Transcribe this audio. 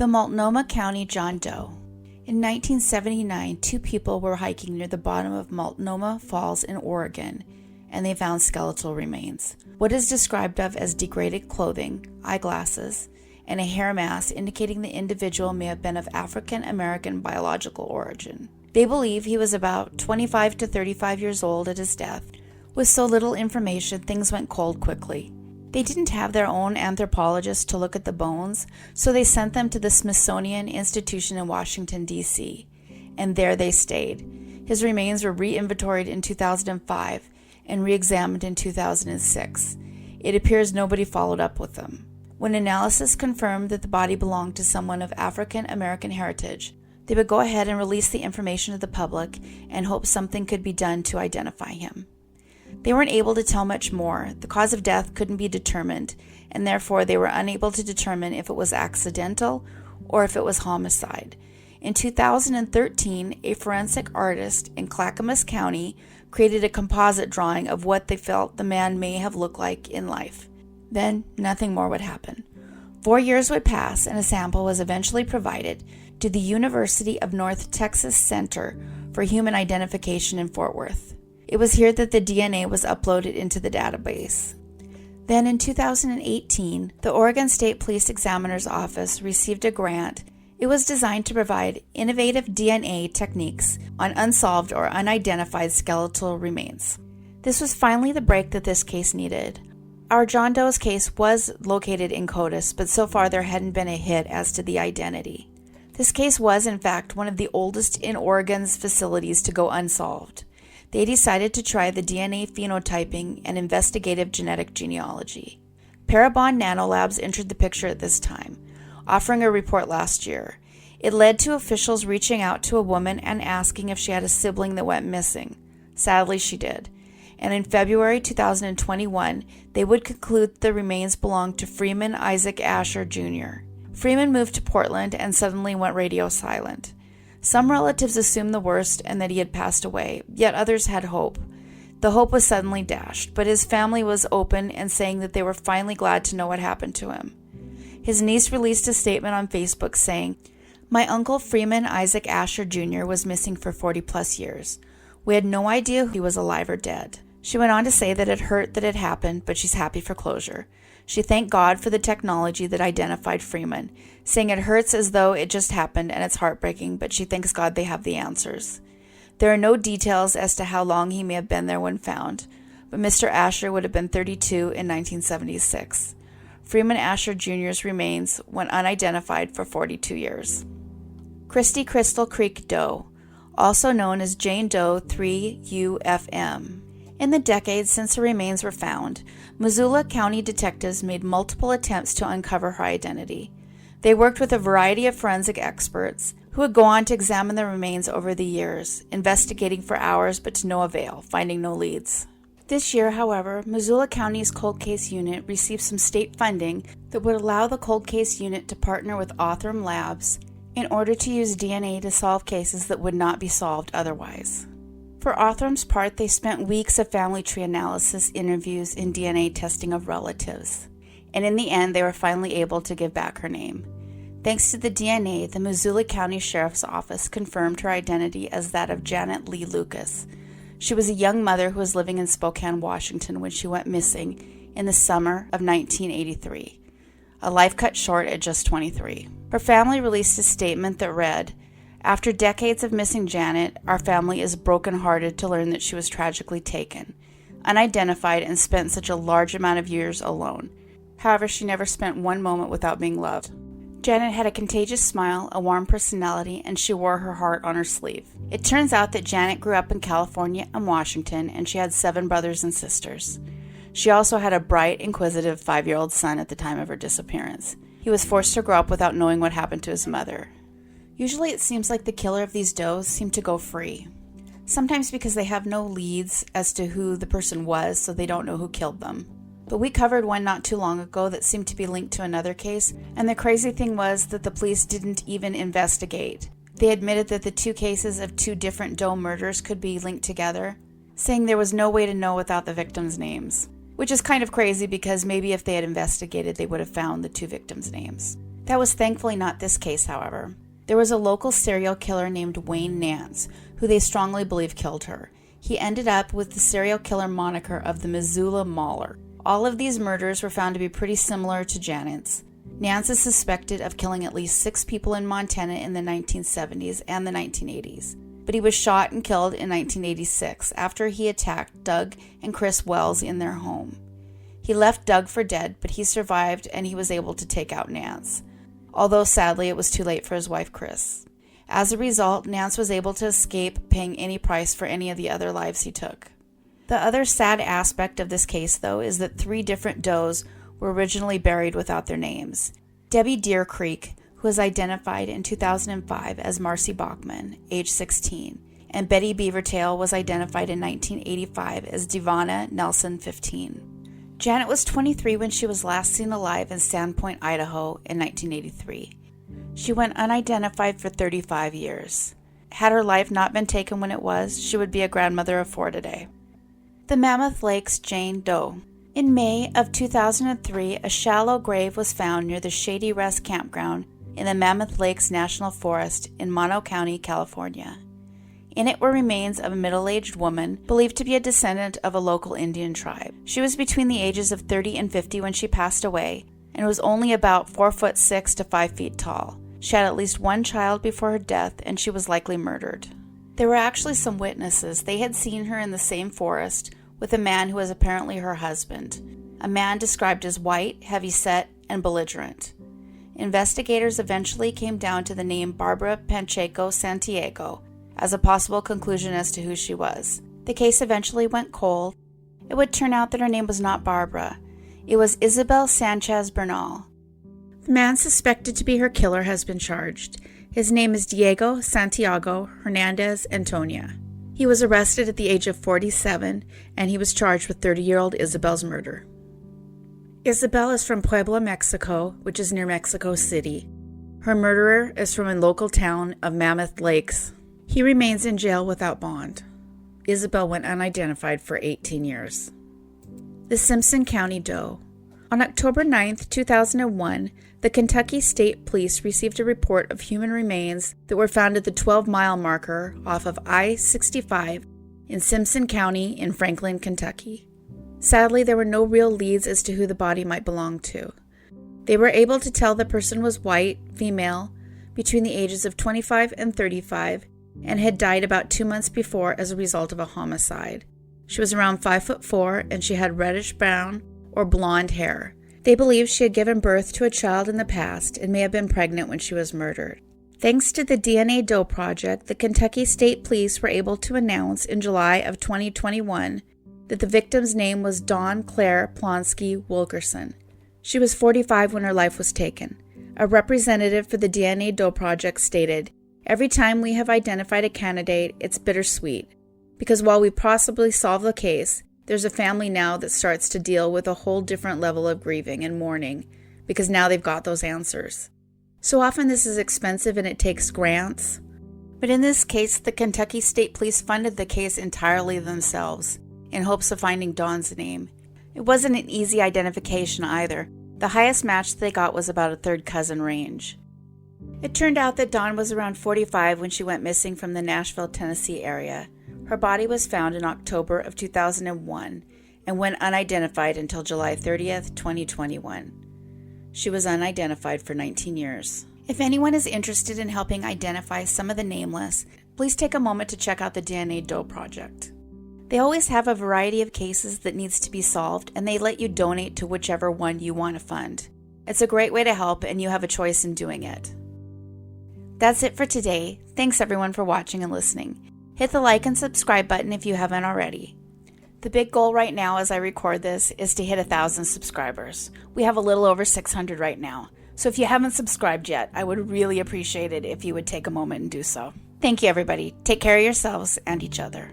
The Multnomah County Jane Doe. In 1979, two people were hiking near the bottom of Multnomah Falls in Oregon, and they found skeletal remains. What is described of as degraded clothing, eyeglasses, and a hair mass indicating the individual may have been of African American biological origin. They believe he was about 25 to 35 years old at his death. With so little information, things went cold quickly. They didn't have their own anthropologist to look at the bones, so they sent them to the Smithsonian Institution in Washington, D.C., and there they stayed. His remains were re-inventoried in 2005 and re-examined in 2006. It appears nobody followed up with them. When analysis confirmed that the body belonged to someone of African American heritage, they would go ahead and release the information to the public and hope something could be done to identify him. They weren't able to tell much more. The cause of death couldn't be determined, and therefore they were unable to determine if it was accidental or if it was homicide. In 2013, a forensic artist in Clackamas County created a composite drawing of what they felt the man may have looked like in life. Then, nothing more would happen. 4 years would pass, and a sample was eventually provided to the University of North Texas Center for Human Identification in Fort Worth. It was here that the DNA was uploaded into the database. Then in 2018, the Oregon State Police Examiner's Office received a grant. It was designed to provide innovative DNA techniques on unsolved or unidentified skeletal remains. This was finally the break that this case needed. Our Jane Doe's case was located in CODIS, but so far there hadn't been a hit as to the identity. This case was, in fact, one of the oldest in Oregon's facilities to go unsolved. They decided to try the DNA phenotyping and investigative genetic genealogy. Parabon Nanolabs entered the picture at this time, offering a report last year. It led to officials reaching out to a woman and asking if she had a sibling that went missing. Sadly, she did. And in February 2021, they would conclude the remains belonged to Freeman Isaac Asher Jr. Freeman moved to Portland and suddenly went radio silent. Some relatives assumed the worst and that he had passed away, yet others had hope. The hope was suddenly dashed, but his family was open and saying that they were finally glad to know what happened to him. His niece released a statement on Facebook saying, "My uncle Freeman Isaac Asher Jr. was missing for 40-plus years. We had no idea if he was alive or dead." She went on to say that it hurt that it happened, but she's happy for closure. She thanked God for the technology that identified Freeman, saying it hurts as though it just happened and it's heartbreaking, but she thanks God they have the answers. There are no details as to how long he may have been there when found, but Mr. Asher would have been 32 in 1976. Freeman Asher Jr.'s remains went unidentified for 42 years. Christy Crystal Creek Doe, also known as Jane Doe 3 UFM. In the decades since her remains were found, Missoula County detectives made multiple attempts to uncover her identity. They worked with a variety of forensic experts who would go on to examine the remains over the years, investigating for hours but to no avail, finding no leads. This year, however, Missoula County's Cold Case Unit received some state funding that would allow the Cold Case Unit to partner with Othram Labs in order to use DNA to solve cases that would not be solved otherwise. For Othram's part, they spent weeks of family tree analysis, interviews, and DNA testing of relatives. And in the end, they were finally able to give back her name. Thanks to the DNA, the Missoula County Sheriff's Office confirmed her identity as that of Janet Lee Lucas. She was a young mother who was living in Spokane, Washington when she went missing in the summer of 1983. A life cut short at just 23. Her family released a statement that read, "After decades of missing Janet, our family is brokenhearted to learn that she was tragically taken, unidentified, and spent such a large amount of years alone. However, she never spent one moment without being loved." Janet had a contagious smile, a warm personality, and she wore her heart on her sleeve. It turns out that Janet grew up in California and Washington, and she had 7 brothers and sisters. She also had a bright, inquisitive 5-year-old son at the time of her disappearance. He was forced to grow up without knowing what happened to his mother. Usually it seems like the killer of these does seem to go free. Sometimes because they have no leads as to who the person was, so they don't know who killed them. But we covered one not too long ago that seemed to be linked to another case, and the crazy thing was that the police didn't even investigate. They admitted that the 2 cases of 2 different Doe murders could be linked together, saying there was no way to know without the victims' names. Which is kind of crazy because maybe if they had investigated, they would have found the 2 victims' names. That was thankfully not this case, however. There was a local serial killer named Wayne Nance, who they strongly believe killed her. He ended up with the serial killer moniker of the Missoula Mauler. All of these murders were found to be pretty similar to Janet's. Nance is suspected of killing at least 6 people in Montana in the 1970s and the 1980s. But he was shot and killed in 1986 after he attacked Doug and Chris Wells in their home. He left Doug for dead, but he survived and he was able to take out Nance, although sadly it was too late for his wife Chris. As a result, Nance was able to escape paying any price for any of the other lives he took. The other sad aspect of this case, though, is that 3 different does were originally buried without their names. Debbie Deer Creek, who was identified in 2005 as Marcy Bachman, age 16, and Betty Beavertail was identified in 1985 as Devonna Nelson, 15. Janet was 23 when she was last seen alive in Sandpoint, Idaho in 1983. She went unidentified for 35 years. Had her life not been taken when it was, she would be a grandmother of 4 today. The Mammoth Lakes Jane Doe. In May of 2003, a shallow grave was found near the Shady Rest Campground in the Mammoth Lakes National Forest in Mono County, California. In it were remains of a middle-aged woman believed to be a descendant of a local Indian tribe. She was between the ages of 30 and 50 when she passed away, and was only about 4'6" to 5 feet tall. She had at least 1 child before her death, and she was likely murdered. There were actually some witnesses. They had seen her in the same forest with a man who was apparently her husband, a man described as white, heavy-set, and belligerent. Investigators eventually came down to the name Barbara Pacheco Santiago as a possible conclusion as to who she was. The case eventually went cold. It would turn out that her name was not Barbara. It was Isabel Sanchez Bernal. The man suspected to be her killer has been charged. His name is Diego Santiago Hernandez Antonia. He was arrested at the age of 47, and he was charged with 30-year-old Isabel's murder. Isabel is from Puebla, Mexico, which is near Mexico City. Her murderer is from a local town of Mammoth Lakes. He remains in jail without bond. Isabel went unidentified for 18 years. The Simpson County Doe. On October 9, 2001, the Kentucky State Police received a report of human remains that were found at the 12-mile marker off of I-65 in Simpson County in Franklin, Kentucky. Sadly, there were no real leads as to who the body might belong to. They were able to tell the person was white, female, between the ages of 25 and 35, and had died about 2 months before as a result of a homicide. She was around 5'4", and she had reddish-brown or blonde hair. They believe she had given birth to a child in the past and may have been pregnant when she was murdered. Thanks to the DNA Doe Project, the Kentucky State Police were able to announce in July of 2021 that the victim's name was Dawn Clare Plonsky Wilkerson. She was 45 when her life was taken. A representative for the DNA Doe Project stated, "Every time we have identified a candidate, it's bittersweet, because while we possibly solve the case, there's a family now that starts to deal with a whole different level of grieving and mourning, because now they've got those answers. So often this is expensive and it takes grants. But in this case, the Kentucky State Police funded the case entirely themselves, in hopes of finding Dawn's name. It wasn't an easy identification either. The highest match they got was about a third cousin range. It turned out that Dawn was around 45 when she went missing from the Nashville, Tennessee area. Her body was found in October of 2001 and went unidentified until July 30th, 2021. She was unidentified for 19 years. If anyone is interested in helping identify some of the nameless, please take a moment to check out the DNA Doe Project. They always have a variety of cases that needs to be solved, and they let you donate to whichever one you want to fund. It's a great way to help, and you have a choice in doing it. That's it for today. Thanks everyone for watching and listening. Hit the like and subscribe button if you haven't already. The big goal right now as I record this is to hit 1,000 subscribers. We have a little over 600 right now. So if you haven't subscribed yet, I would really appreciate it if you would take a moment and do so. Thank you everybody. Take care of yourselves and each other.